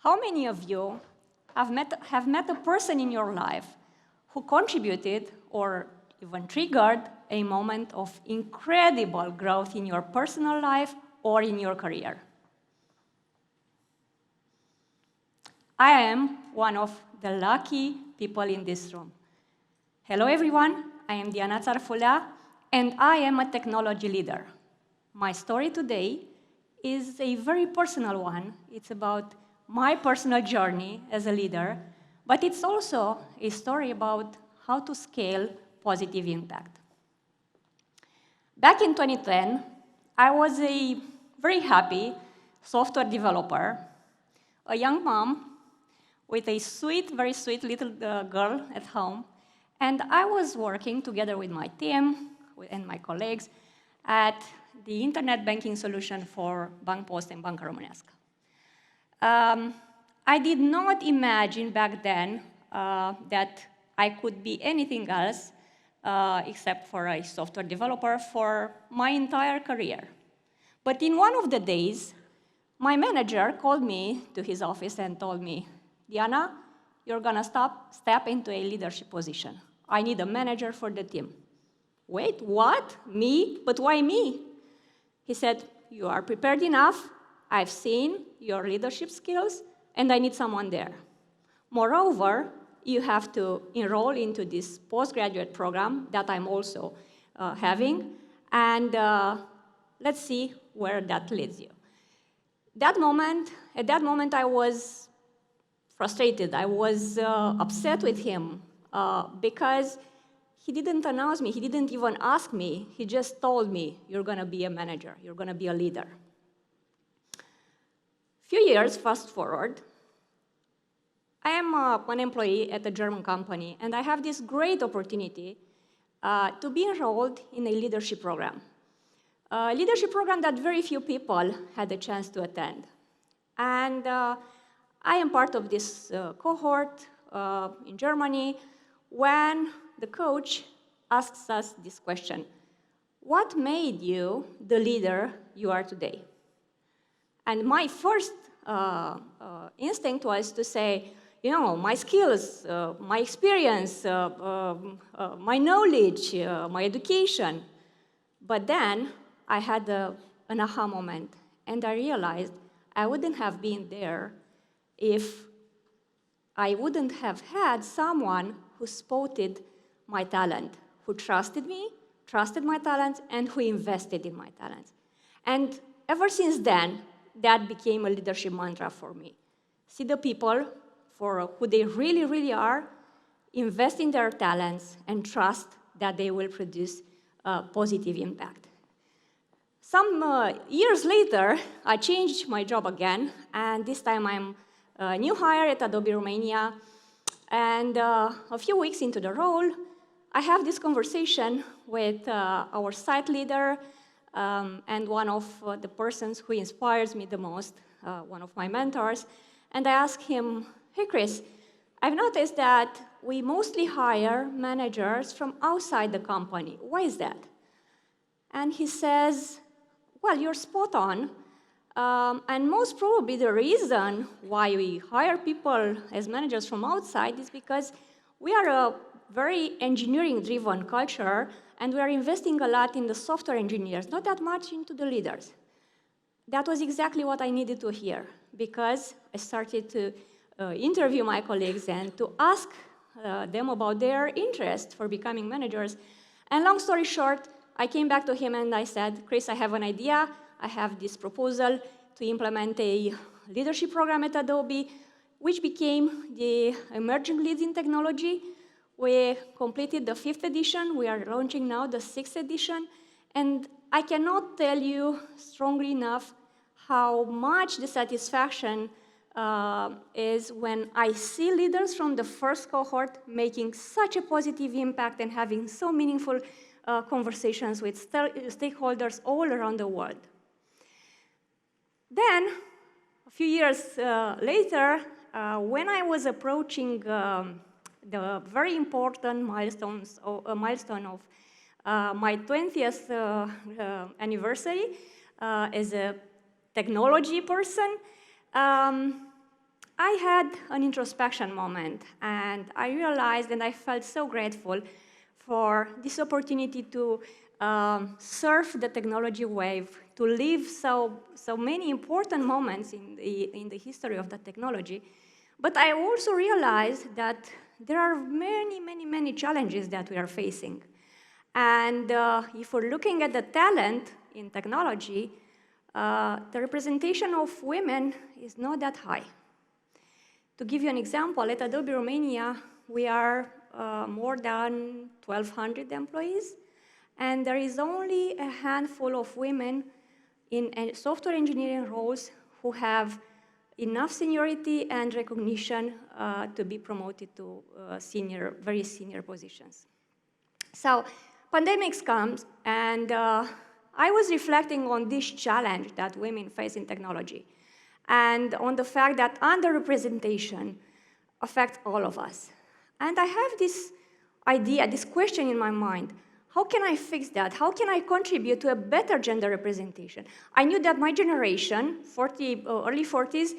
How many of you have met a person in your life who contributed or even triggered a moment of incredible growth in your personal life or in your career? I am one of the lucky people in this room. Hello everyone, I am Diana Tarfulea, and I am a technology leader. My story today is a very personal one. It's about my personal journey as a leader, but it's also a story about how to scale positive impact. Back in 2010, I was a very happy software developer, a young mom with a sweet, very sweet little girl at home, and I was working together with my team and my colleagues at the internet banking solution for Bank Post and Banca Românească. I did not imagine back then that I could be anything else except for a software developer for my entire career. But in one of the days, my manager called me to his office and told me, Diana, you're going to step into a leadership position. I need a manager for the team. Wait, what? Me? But why me? He said, you are prepared enough. I've seen your leadership skills, and I need someone there. Moreover, you have to enroll into this postgraduate program that I'm also having, and let's see where that leads you. At that moment, I was frustrated. I was upset with him because he didn't announce me. He didn't even ask me. He just told me, you're going to be a manager. You're going to be a leader. Few years fast forward, I am an employee at a German company, and I have this great opportunity to be enrolled in a leadership program. A leadership program that very few people had the chance to attend. And I am part of this cohort in Germany when the coach asks us this question: what made you the leader you are today? And my first instinct was to say, you know, my skills, my experience, my knowledge, my education. But then I had an aha moment, and I realized I wouldn't have been there if I wouldn't have had someone who spotted my talent, who trusted me, trusted my talents, and who invested in my talents. And ever since then, that became a leadership mantra for me. See the people for who they really, really are, invest in their talents, and trust that they will produce positive impact. Some years later, I changed my job again, and this time I'm a new hire at Adobe Romania. And a few weeks into the role, I have this conversation with our site leader and one of the persons who inspires me the most, one of my mentors. And I ask him, hey, Chris, I've noticed that we mostly hire managers from outside the company. Why is that? And he says, well, you're spot on. And most probably the reason why we hire people as managers from outside is because we are a very engineering-driven culture, and we are investing a lot in the software engineers, not that much into the leaders. That was exactly what I needed to hear, because I started to interview my colleagues and to ask them about their interest for becoming managers. And long story short, I came back to him and I said, Chris, I have an idea. I have this proposal to implement a leadership program at Adobe, which became the Emerging Leads in Technology. We completed the 5th edition. We are launching now the 6th edition. And I cannot tell you strongly enough how much the satisfaction is when I see leaders from the first cohort making such a positive impact and having so meaningful conversations with stakeholders all around the world. Then, a few years later, when I was approaching the very important milestone of my 20th anniversary as a technology person, I had an introspection moment, and I realized and I felt so grateful for this opportunity to surf the technology wave, to live so many important moments in the history of the technology. But I also realized that there are many challenges that we are facing. And if we're looking at the talent in technology, the representation of women is not that high. To give you an example, at Adobe Romania, we are more than 1,200 employees, and there is only a handful of women in software engineering roles who have enough seniority and recognition to be promoted to very senior positions. So, pandemics comes, and I was reflecting on this challenge that women face in technology, and on the fact that underrepresentation affects all of us. And I have this idea, this question in my mind: how can I fix that? How can I contribute to a better gender representation? I knew that my generation, early 40s,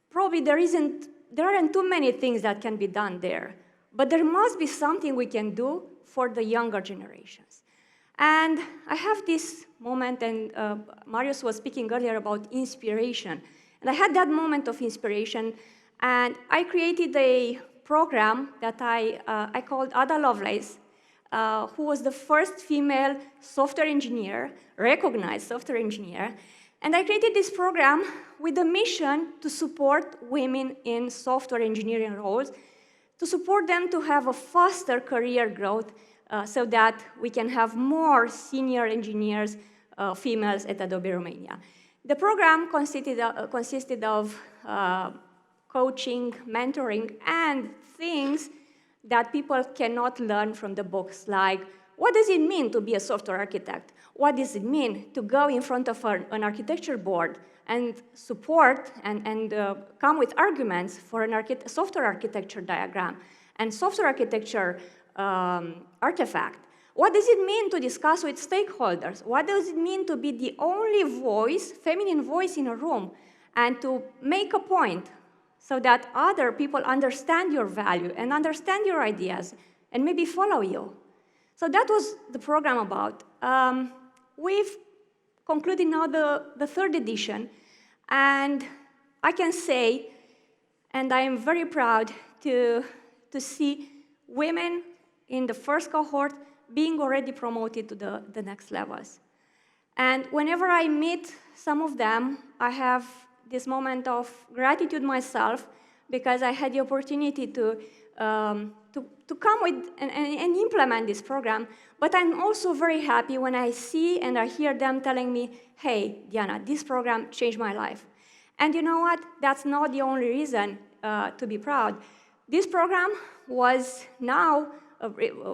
probably there aren't too many things that can be done there. But there must be something we can do for the younger generations. And I have this moment, and Marius was speaking earlier about inspiration. And I had that moment of inspiration, and I created a program that I called Ada Lovelace, who was the first female software engineer, recognized software engineer. And I created this program with the mission to support women in software engineering roles, to support them to have a faster career growth so that we can have more senior engineers, females at Adobe Romania. The program consisted of coaching, mentoring, and things that people cannot learn from the books, like what does it mean to be a software architect? What does it mean to go in front of an architecture board and support and come with arguments for a software architecture diagram and software architecture artifact? What does it mean to discuss with stakeholders? What does it mean to be the only voice, feminine voice in a room, and to make a point so that other people understand your value and understand your ideas and maybe follow you? So that was the program about. We've concluded now the third edition, and I can say, and I am very proud to see women in the first cohort being already promoted to the next levels. And whenever I meet some of them, I have this moment of gratitude myself, because I had the opportunity to come with and implement this program. But I'm also very happy when I see and I hear them telling me, hey, Diana, this program changed my life. And you know what? That's not the only reason to be proud. This program was now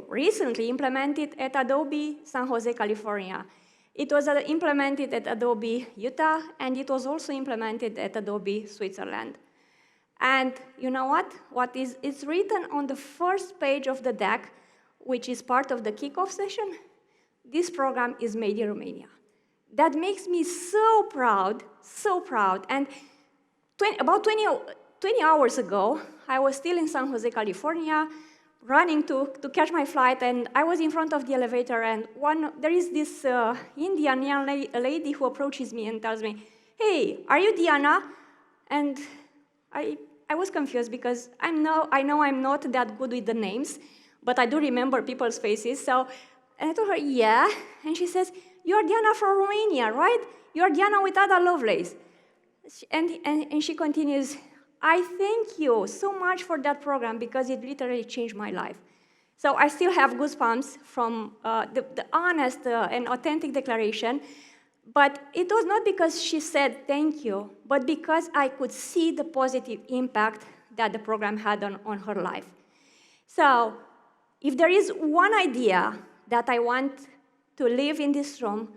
recently implemented at Adobe San Jose, California. It was implemented at Adobe Utah, and it was also implemented at Adobe Switzerland. And you know what? It's written on the first page of the deck, which is part of the kickoff session. This program is made in Romania. That makes me so proud, so proud. And about 20 hours ago, I was still in San Jose, California, running to catch my flight, and I was in front of the elevator, and there is this Indian young lady who approaches me and tells me, hey, are you Diana? And I was confused, because I know I'm not that good with the names, but I do remember people's faces. And I told her, yeah. And she says, you're Diana from Romania, right? You're Diana with Ada Lovelace. And she continues, I thank you so much for that program, because it literally changed my life. So I still have goosebumps from the honest and authentic declaration. But it was not because she said thank you, but because I could see the positive impact that the program had on her life. So if there is one idea that I want to leave in this room,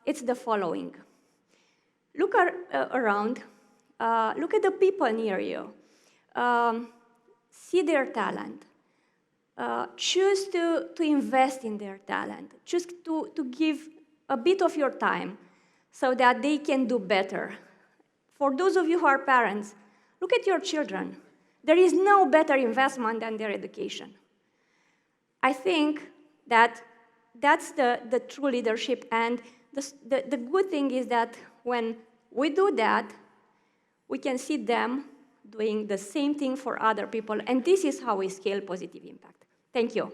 it's the following. Look around. Look at the people near you. See their talent. Choose to invest in their talent. Choose to give a bit of your time so that they can do better. For those of you who are parents, Look at your children. There is no better investment than their education. I think that that's the true leadership, and the good thing is that when we do that, we can see them doing the same thing for other people, and this is how we scale positive impact. Thank you.